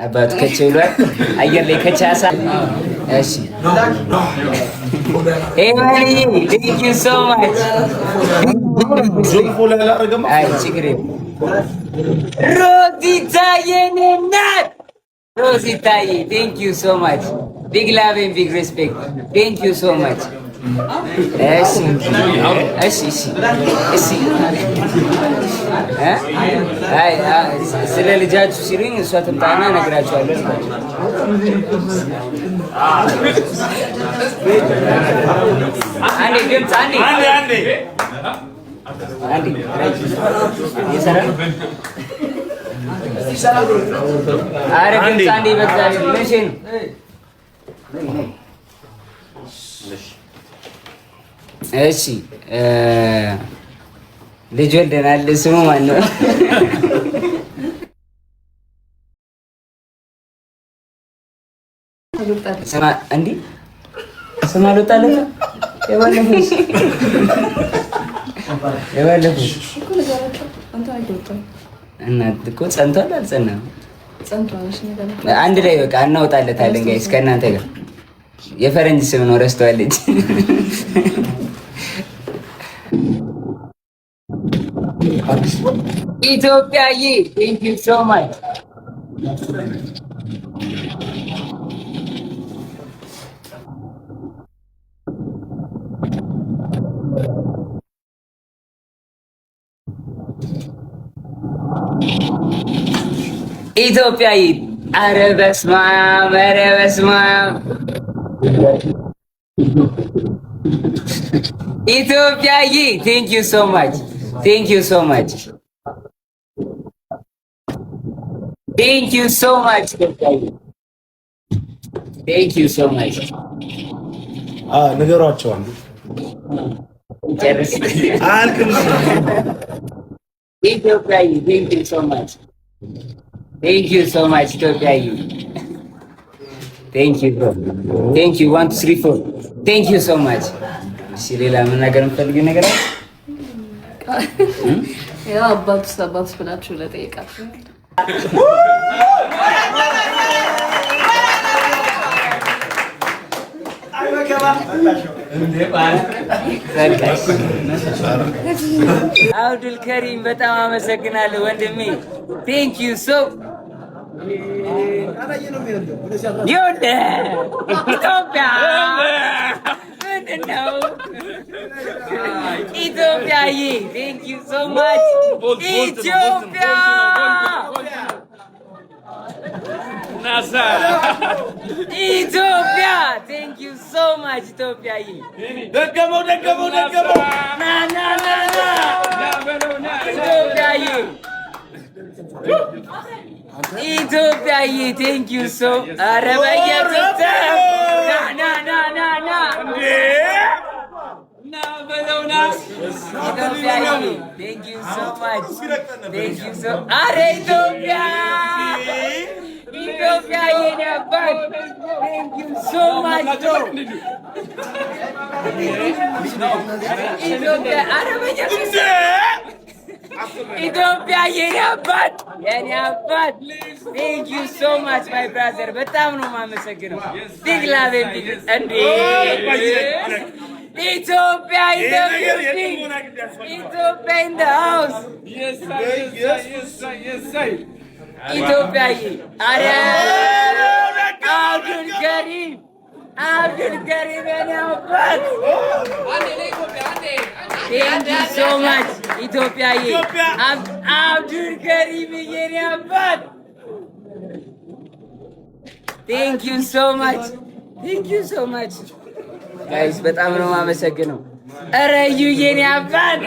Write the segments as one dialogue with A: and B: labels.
A: አባቱ ከቸውሏል አየር ላይ ከቻሳ እሺ ኤማኒ thank you so much አይ ችግር ሮዚታዬ እናት ሮዚታዬ thank you so much big love and big respect thank you so much እሺ እሺ እሺ አይ ስለ ልጃችሁ ሲሉኝ እሷ ትምጣና እነግራችኋለሁ አንዴ ድምፅ አንዴ ኧረ ድምፅ አንዴ በእግዚአብሔር መቼ ነው እሺ ልጅ ወልደናል ስሙ ማን ነው ስማ እንዴ ስማ አልወጣለህ የባለፈው እናት እኮ ጸንቷል አልጸናም አንድ ላይ በቃ እናወጣለታለን ጋይስ ከእናንተ ጋር የፈረንጅ ስም ነው ረስተዋለች ኢትዮጵያዬ thank you so much ኢትዮጵያዬ ኧረ በስመ አብ ኧረ በስመ አብ ኢትዮጵያዬ thank you so much thank you so much thank you so much thank you so much
B: ነገሯቸው አንዱ
A: ኢትዮጵያዬ thank you so much thank you so much ኢትዮጵያዬ thank you bro thank you 1 2 3 4 thank you so much እሺ ሌላ ምን ነገር እንፈልግ ነገር
C: ያ አባቱስ ብላችሁ ለጠየቃችሁ
A: አብዱል ከሪም በጣም አመሰግናለሁ ወንድሜ thank you so ይወደ ኢትዮጵያ ምንድነው ኢትዮጵያዬ thank you so much ኢትዮጵያ ናሳ ኢትዮጵያ thank you so much ኢትዮጵያዬ ደገመው ና ኢትዮጵያዬ ኢትዮጵያዬ thank you so ኧረ በየት ና በለውና ኢትዮጵያዬ thank you so much thank you so ኧረ ኢትዮጵያዬ ነበር thank you so much ኢትዮጵያ ኧረ በየት ኢትዮጵያ የኔ አባት thank you so much my brother በጣም ነው የማመሰግነው big love እንዴ ኢትዮጵያ ኢትዮጵያ in the house ኢትዮጵያዬ ኧረ አብዱል ከሪም የኔ አባት thank you so much ኢትዮጵያዬ አብዱል ከሪም የኔ አባት thank you so much ጋይስ በጣም ነው የማመሰግነው ኧረ እዩ የኔ አባት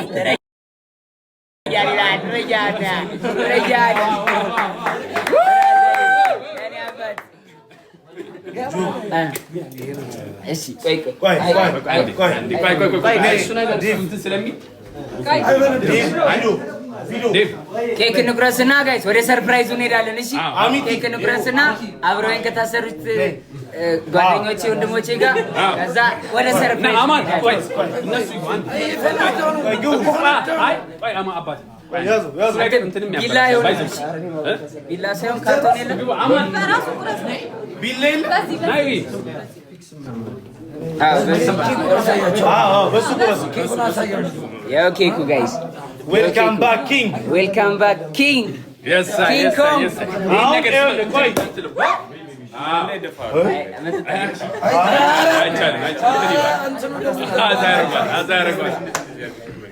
A: እሺ ቆይ ኬክ እንቁረስና ጋይስ ወደ ሰርፕራይዙ እንሄዳለን። እሺ ኬክ እንቁረስና አብረውኝ ከታሰሩት ጓደኞቼ ወንድሞቼ ጋር ከዛ ወደ ሰርፕራይዝ ቢላ ሳይሆን ካርቶን የለም።
B: ቢላ የለም።
A: ያው ኬኩ ጋይስ
B: ዌልካም ባክ ኪንግ
A: ዌልካም ባክ ኪንግ ኪንግ ኮንግ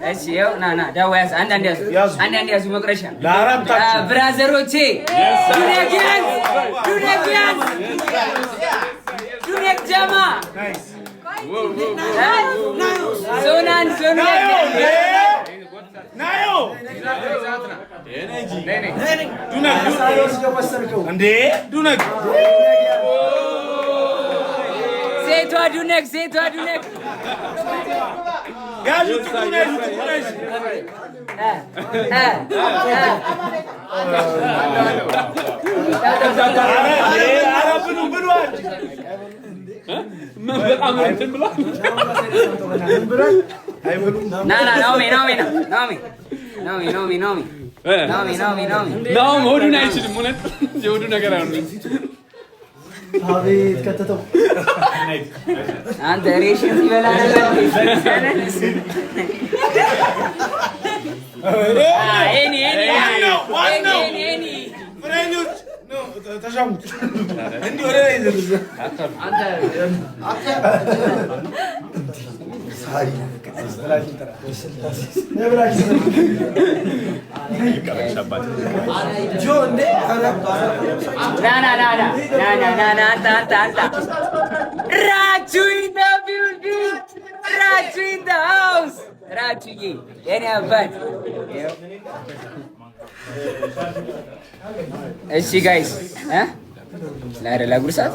A: እሺ ያው ና ዳዋ ያዝ አንዳንድ ያዙ መቅረሻ ብራዘሮቼ ዱኔክ ጀማ ዞናን ሴቷ ዱነክ
D: ሆዱን አይችልም። እውነት የሆዱ ነገር አይሆንም።
E: አቤት ከተተው
A: አንተ ሬሽን ይበላ ነበር።
B: ተሻሙት እንዲህ ወደ ላይ ዘርዘ አንተ
A: እሺ ጋይስ ላረላ ጉርሳት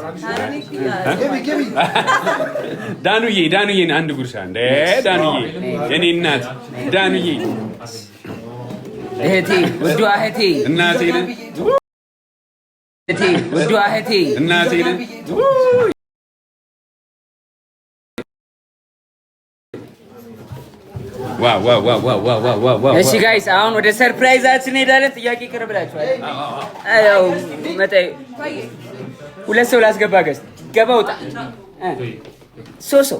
D: ዳኑዬን አንድ ጉርሻ እንደ ዳኑዬ የኔ እናት ዳኑዬ
A: እህቴ ውዷ እህቴ
D: እናቴ
A: ውዷ እህቴ
D: እናቴ
A: እሺ ጋይስ አሁን ወደ ሰርፕራይዛችን ሄዳለን። ጥያቄ ቅርብ ብላችኋል። አው መጣይ ሁለት ሰው ላስገባ ገስት ገባ ውጣ ሶሶ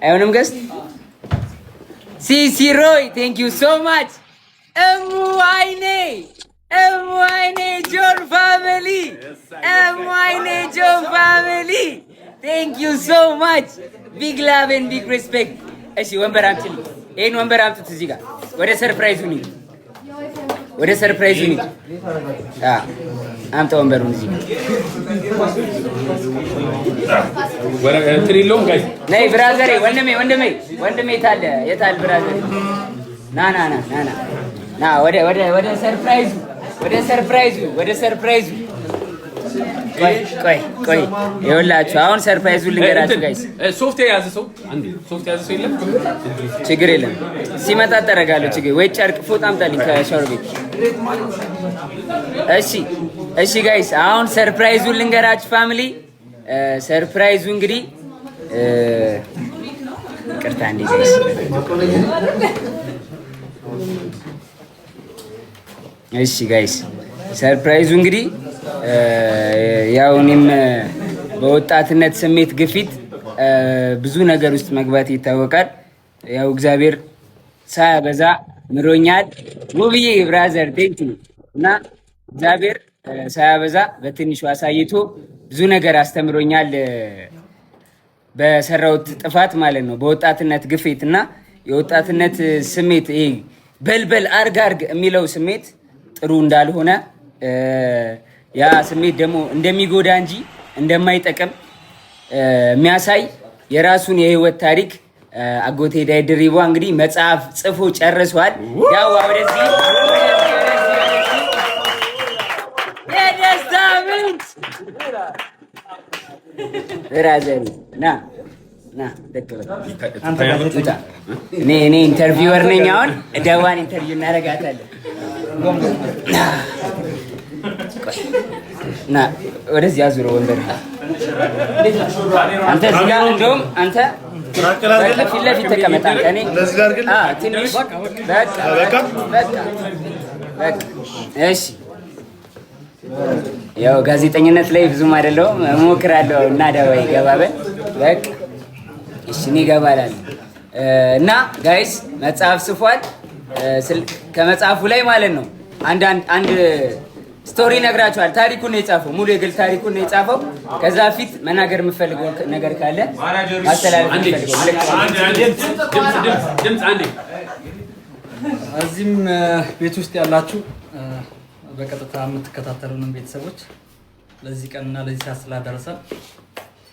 A: አይሆንም ገስት ሲሲ ሮይ ቴንክ ዩ ሶ ማች እሙአይኔ ጆን ፋሚሊ ቴንክ ዩ ሶ ማች ቢግ ላቭ ኤንድ ቢግ ሪስፔክት። እሺ ወንበር አምጪልኝ። ይሄን ወንበር አምጡት እዚህ ጋር ወደ ሰርፕራይዙ ነው። አምጣ ወንበሩን እዚህ ጋር ነይ ብራዘሬ ወንድሜ የታለ ብራዘሬ ና ወደ ሰርፕራይዙ ቆይ ይኸውላችሁ አሁን ሰርፕራይዙን ልንገራችሁ ጋይስ።
D: ሶፍት የያዘ ሰው የለም?
A: ችግር የለም ሲመጣ ጠረጋለሁ። ችግር ወይ ጨርቅ ፎጣ አምጣልኝ ከሻወር ቤት። እሺ ጋይስ አሁን ሰርፕራይዙን ልንገራችሁ ፋሚሊ። ሰርፕራይዙ እንግዲህ ይቅርታ እንዴ ጋይስ እሺ ጋይስ ሰርፕራይዙ እንግዲህ ያው እኔም በወጣትነት ስሜት ግፊት ብዙ ነገር ውስጥ መግባት ይታወቃል። ያው እግዚአብሔር ሳያበዛ ምሮኛል። ውብዬ ብራዘር ቴንክ ዩ እና እግዚአብሔር ሳያበዛ በትንሹ አሳይቶ ብዙ ነገር አስተምሮኛል። በሰራውት ጥፋት ማለት ነው። በወጣትነት ግፊት እና የወጣትነት ስሜት ይሄ በልበል አርግ የሚለው ስሜት ጥሩ እንዳልሆነ ያ ስሜት ደግሞ እንደሚጎዳ እንጂ እንደማይጠቅም የሚያሳይ የራሱን የህይወት ታሪክ አጎቴ ዳይ ድሪባ እንግዲህ መጽሐፍ ጽፎ ጨርሷል። ያው ወደዚህ የደስታ ምንጭ ብራዘር ና እኔ ኢንተርቪወር ነኝ። አሁን ደዋን ኢንተርቪው እናደርጋታለን። ና ወደዚህ አዙረው ወንበር አንተ እዚህ ጋር እንደውም አንተ ፊት ለፊት ተቀመጣ። እኔ ትንሽ በቃ እሺ። ያው ጋዜጠኝነት ላይ ብዙም አይደለሁም፣ እሞክራለሁ እና ደባይ ገባበል በቃ እሺ። እኔ እገባላለሁ እና ጋይስ መጽሐፍ ጽፏል። ከመጽሐፉ ላይ ማለት ነው አንድ ስቶሪ ነግራችኋል። ታሪኩን ነው የጻፈው፣ ሙሉ የግል ታሪኩን ነው የጻፈው። ከዛ በፊት መናገር የምፈልገው ነገር ካለ ማስተላለፍ
E: እዚህም ቤት ውስጥ ያላችሁ በቀጥታ የምትከታተሉንን ቤተሰቦች ለዚህ ቀንና ለዚህ ሰዓት ስላደረሰን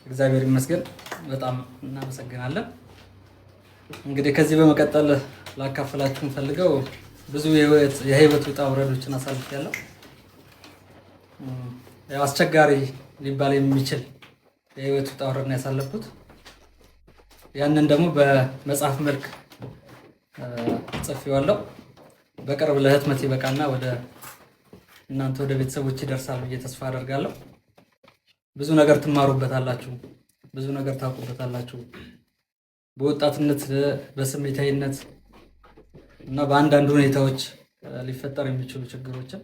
E: እግዚአብሔር ይመስገን፣ በጣም እናመሰግናለን። እንግዲህ ከዚህ በመቀጠል ላካፈላችሁ ፈልገው ብዙ የህይወት ውጣ ውረዶችን አሳልፌያለሁ። ያው አስቸጋሪ ሊባል የሚችል የህይወት ውጣ ውረድ ነው ያሳለፍኩት። ያንን ደግሞ በመጽሐፍ መልክ ጽፌዋለሁ። በቅርብ ለህትመት ይበቃና ወደ እናንተ ወደ ቤተሰቦች ይደርሳል ብዬ ተስፋ አደርጋለሁ። ብዙ ነገር ትማሩበታላችሁ፣ ብዙ ነገር ታውቁበታላችሁ። በወጣትነት በስሜታዊነት እና በአንዳንድ ሁኔታዎች ሊፈጠር የሚችሉ ችግሮችን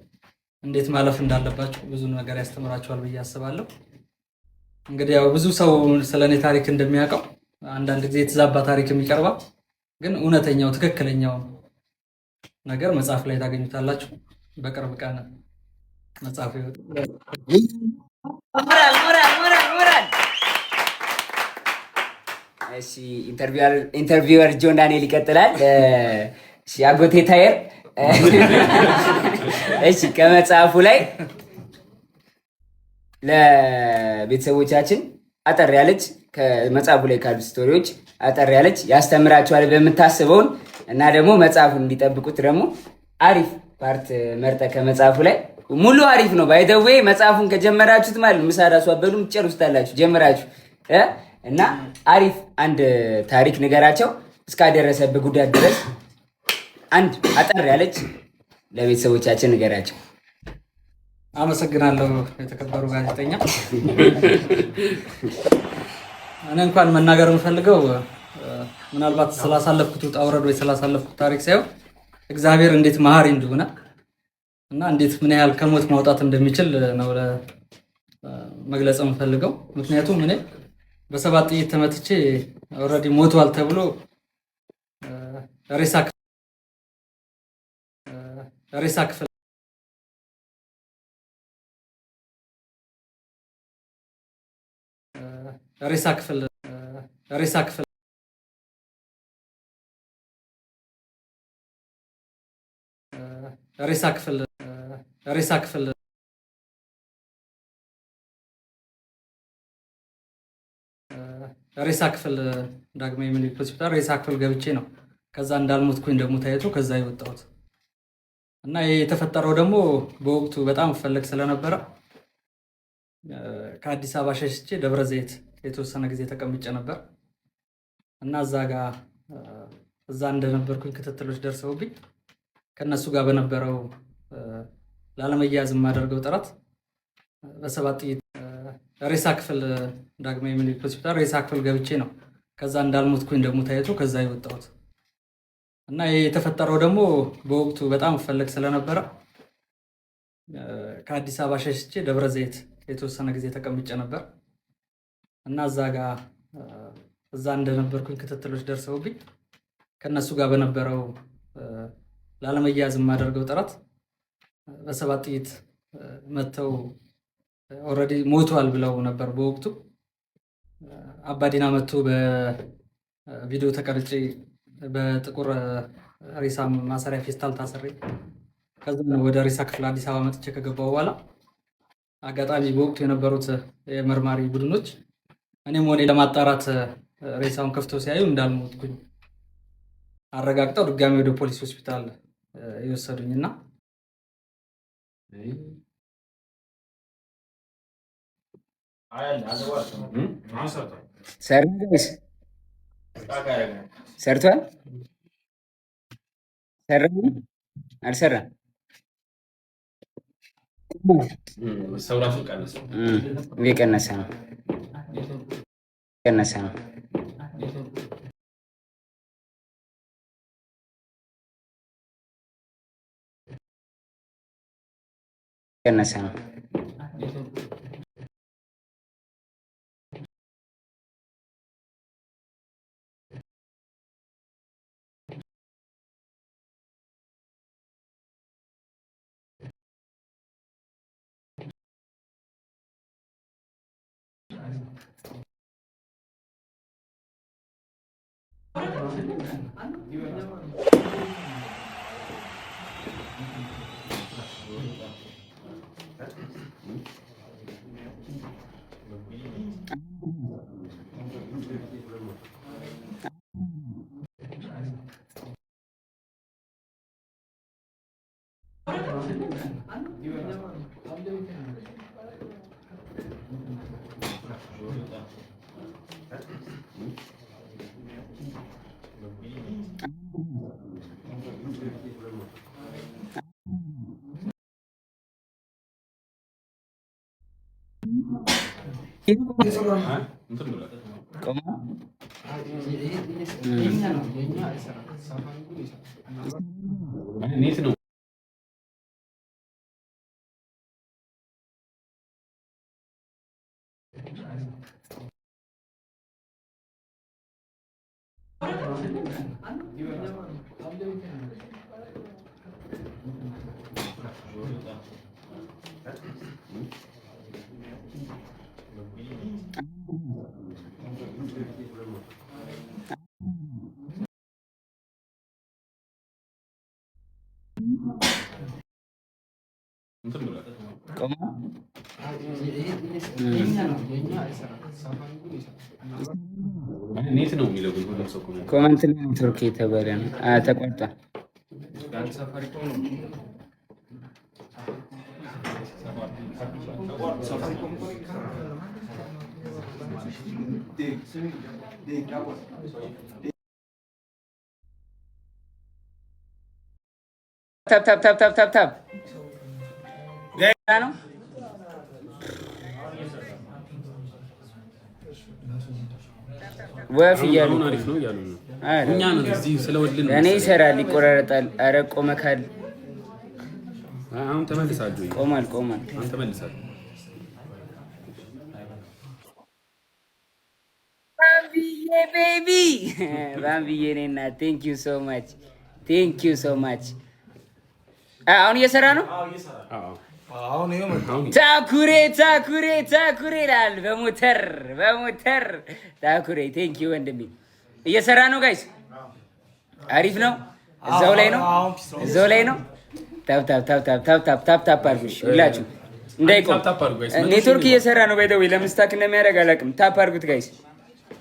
E: እንዴት ማለፍ እንዳለባችሁ ብዙ ነገር ያስተምራችኋል ብዬ አስባለሁ። እንግዲህ ያው ብዙ ሰው ስለኔ ታሪክ እንደሚያውቀው አንዳንድ ጊዜ የተዛባ ታሪክ የሚቀርባው ግን እውነተኛው ትክክለኛው ነገር መጽሐፍ ላይ ታገኙታላችሁ። በቅርብ ቀን መጽሐፍ ይወጣል።
A: ሞራል እሺ። ኢንተርቪወር ጆን ዳንኤል ይቀጥላል። እሺ አጎቴ ታየር እሺ ከመጽሐፉ ላይ ለቤተሰቦቻችን አጠር ያለች ከመጽሐፉ ላይ ካሉ ስቶሪዎች አጠር ያለች ያስተምራቸዋል በምታስበውን እና ደግሞ መጽሐፉን እንዲጠብቁት ደግሞ አሪፍ ፓርት መርጠ ከመጽሐፉ ላይ ሙሉ አሪፍ ነው። ባይደዌ መጽሐፉን ከጀመራችሁት ማለት ምሳ ራሱ አበሉም ጨርሱታላችሁ ጀምራችሁ እና አሪፍ አንድ ታሪክ ንገራቸው እስካደረሰብህ ጉዳት ድረስ አንድ አጠር ያለች ለቤተሰቦቻችን ንገራቸው።
E: አመሰግናለሁ የተከበሩ ጋዜጠኛ። እኔ እንኳን መናገር የምፈልገው ምናልባት ስላሳለፍኩት ውጣ ውረድ ወይ ስላሳለፍኩት ታሪክ ሳይሆን እግዚአብሔር እንዴት መሀሪ እንደሆነ እና እንዴት ምን ያህል ከሞት ማውጣት እንደሚችል ነው መግለጽ የምፈልገው። ምክንያቱም እኔ በሰባት ጥይት ተመትቼ ኦልሬዲ ሞቷል ተብሎ ሬሳ ክፍል ዳግማዊ ምኒልክ ሆስፒታል ሬሳ ክፍል ገብቼ ነው ከዛ እንዳልሞትኩኝ ደግሞ ታይቶ ከዛ የወጣሁት እና የተፈጠረው ደግሞ በወቅቱ በጣም ፈለግ ስለነበረ ከአዲስ አበባ ሸሽቼ ደብረ ዘይት የተወሰነ ጊዜ ተቀምጬ ነበር እና እዛ እንደነበርኩኝ ክትትሎች ደርሰውብኝ ከነሱ ጋር በነበረው ላለመያዝ የማደርገው ጥረት በሰባት ጥይት ሬሳ ክፍል ዳግማዊ ምኒልክ ሆስፒታል ሬሳ ክፍል ገብቼ ነው ከዛ እንዳልሞትኩኝ ደግሞ ታይቶ ከዛ የወጣሁት እና የተፈጠረው ደግሞ በወቅቱ በጣም ፈለግ ስለነበረ ከአዲስ አበባ ሸሽቼ ደብረ ዘይት የተወሰነ ጊዜ ተቀምጬ ነበር እና እዛ እንደነበርኩኝ ክትትሎች ደርሰውብኝ ከነሱ ጋር በነበረው ላለመያዝ የማደርገው ጥረት በሰባት ጥይት መተው ኦልሬዲ ሞቷል ብለው ነበር። በወቅቱ አባዲና መቶ በቪዲዮ ተቀርጬ በጥቁር ሬሳ ማሰሪያ ፌስታል ታስሬ ከዛ ወደ ሬሳ ክፍል አዲስ አበባ መጥቼ ከገባሁ በኋላ አጋጣሚ በወቅቱ የነበሩት የመርማሪ ቡድኖች እኔም ሆኔ ለማጣራት ሬሳውን ከፍተው ሲያዩ እንዳልሞትኩኝ አረጋግጠው ድጋሚ ወደ ፖሊስ ሆስፒታል የወሰዱኝና
A: ሰርቷል አልሰራም። እየቀነሰ ነው። ቀነሰ ነው።
D: ኔት ነው ኔት ነው የሚለው
A: ኮመንት ላይ ኔትወርክ የተባለ ነው። ተቋርጧል። ታፕ ነው ወፍ እያሉ
D: አሪፍ ነው እያሉ ነው። እኛ ነው እዚህ ስለወልን
A: እኔ ይሰራል ይቆራረጣል። ኧረ ቆመ ካል
D: አሁን ተመልሳችሁ
A: ቆማል።
D: አሁን ተመልሳችሁ
A: ባምቢዬ ቤቢ ባምቢዬ ነና ቴንክ ዩ ሶ ማች አሁን እየሰራ ነው። ታኩሬ ይላል በሞተር ታኩሬ ቴንክ ዩ ወንድሜ። እየሰራ ነው ጋይስ፣ አሪፍ ነው። እዛው ላይ ነው። ታፕ አድርጉ ሁላችሁ እንዳይቆም። ኔትወርክ እየሰራ ነው። ባይደው ለምስታክ እንደሚያደርግ አላውቅም። ታፕ አድርጉት ጋይስ፣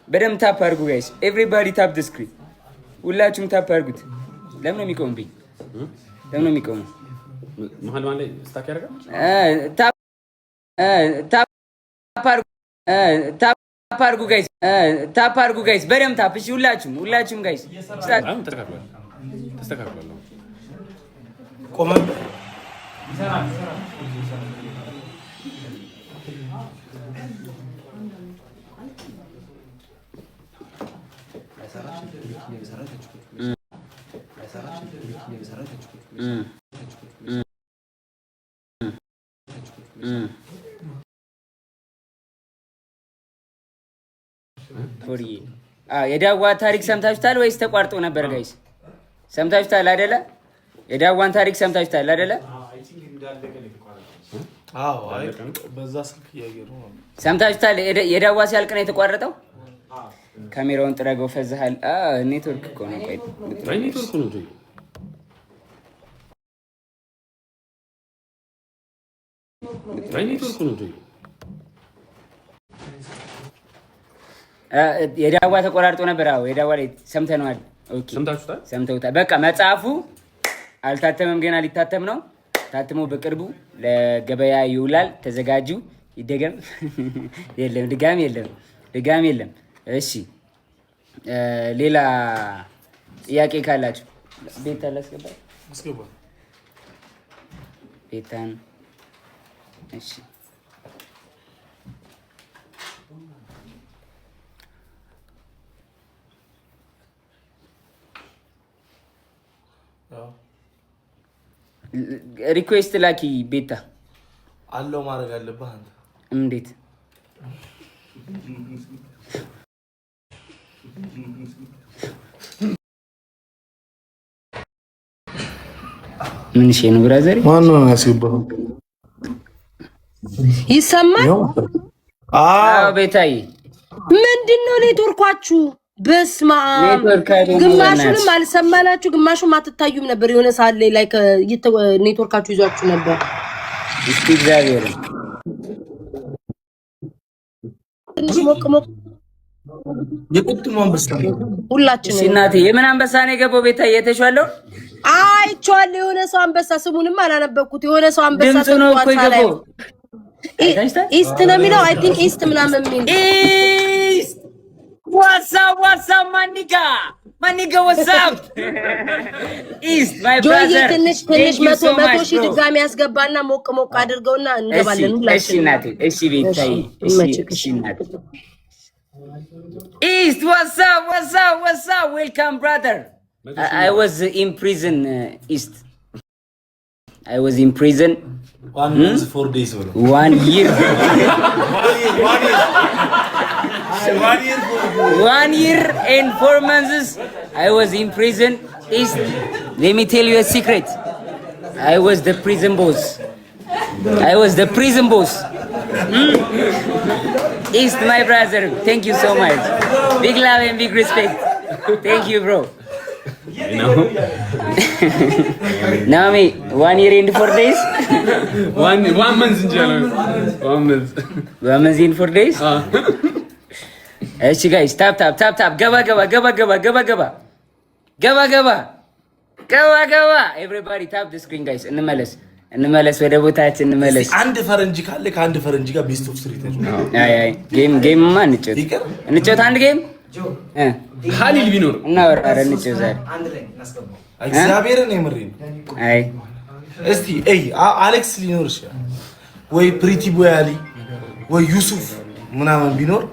A: በደምብ ታፕ አድርጉ ጋይስ። ኤቭሪባዲ ታፕ ድ ስክሪን፣ ሁላችሁም ታፕ አድርጉት። ለምን ነው የሚቆምብኝ? ለምን ነው የሚቆመው?
D: መሀል ላይ ስታክ ያደርጋል።
A: ታፕ አድርጉ ጋይስ፣ በደምብ ታፕ። እሺ ሁላችሁም ጋይስ
D: ተስተካክሏል።
B: ቆመ
A: የዳዋ ታሪክ ሰምታችሁታል ወይስ ተቋርጦ ነበር ጋይስ? ሰምታችሁታል አይደለ? የዳዋን ታሪክ ሰምታችሁታል አይደለ? ሰምታችሁታል? የዳዋ ሲያልቅ ነው የተቋረጠው። ካሜራውን ጥረገው ፈዝሃል። ኔትወርክ እኮ ነው። ቆይ
D: ኔትወርክ ነው።
A: የዳዋ ተቆራርጦ ነበር። የዳዋ ላይ ሰምተነዋል። ሰምተውታል። በቃ መጽሐፉ አልታተመም፣ ገና ሊታተም ነው። ታትሞ በቅርቡ ለገበያ ይውላል። ተዘጋጁ። ይደገም። የለም ድጋሚ የለም። እሺ ሌላ ጥያቄ ካላችሁ ቤታ ላስገባ። ቤታን እሺ ሪኩዌስት ላኪ ቤታ
B: አለው ማድረግ አለብህ አንተ
A: እንዴት ምን ሸኑ ብራዘር
B: ማን ነው ያስገባው
F: ይሰማል
B: አዎ
A: ቤታይ
F: ምንድነው ኔትወርካችሁ በስማ ግማሹንም አልሰማናችሁ ግማሹም አትታዩም ነበር የሆነ ሰዓት ላይ ላይክ ኔትወርካችሁ ይዟችሁ ነበር
A: እስቲ እግዚአብሔር
F: ትንሽ ሞቅ
B: የቁጥሙ አንበሳ
F: ሁላችን
A: እናቴ የምን አንበሳ ነው የገባው ቤታይ የተሻለው
F: አይቻለ የሆነ ሰው አንበሳ ስሙንም አላነበብኩት የሆነ ሰው አንበሳ
A: ድምፁ ነው እኮ የገባው
F: ኢስት ነው የሚለው አይ ቲንክ ኢስት ምናምን የሚል
A: ኢስት ዋትስአፕ ማኒጋ ዋትስአፕ ኢስት ማይ ብራዘር
F: ትንሽ መቶ ሺህ ድጋሚ ያስገባና ሞቅ አድርገውና እንገባለን ሁላችን
A: እሺ እናቴ እሺ ቤታይ እሺ እናቴ ኢስት ዋትስአፕ ዌልካም ብራዘር I was in prison east I was in prison
B: 1 month 4 days
A: 1 year 1 year and 4 months I was in prison east let me tell you a secret I was the prison boss East my brother thank you so much big love and big respect thank you bro you know Nami 1 year and 4 days
D: 1 month in jail 1 month
A: in 4 days እሺ ጋይስ ታፕ ገባ everybody tap the screen guys እንመለስ ወደ ቦታችን እንመለስ
B: አንድ ፈረንጅ ካለ ከአንድ ፈረንጅ ጋር ቤስት ኦፍ 3 ተጫወቱ
A: አይ ጌም ማን እንጫወት አንድ ጌም
D: ሀሊል ቢኖር
A: እናወራረ እንጫወት ዛሬ
B: አንድ ላይ እናስገባው እግዚአብሔርን የምሬን
A: አይ
B: እስቲ አሌክስ ሊኖር ይችላል ወይ ፕሪቲ ቦይ አሊ ወይ ዩሱፍ ምናምን ቢኖር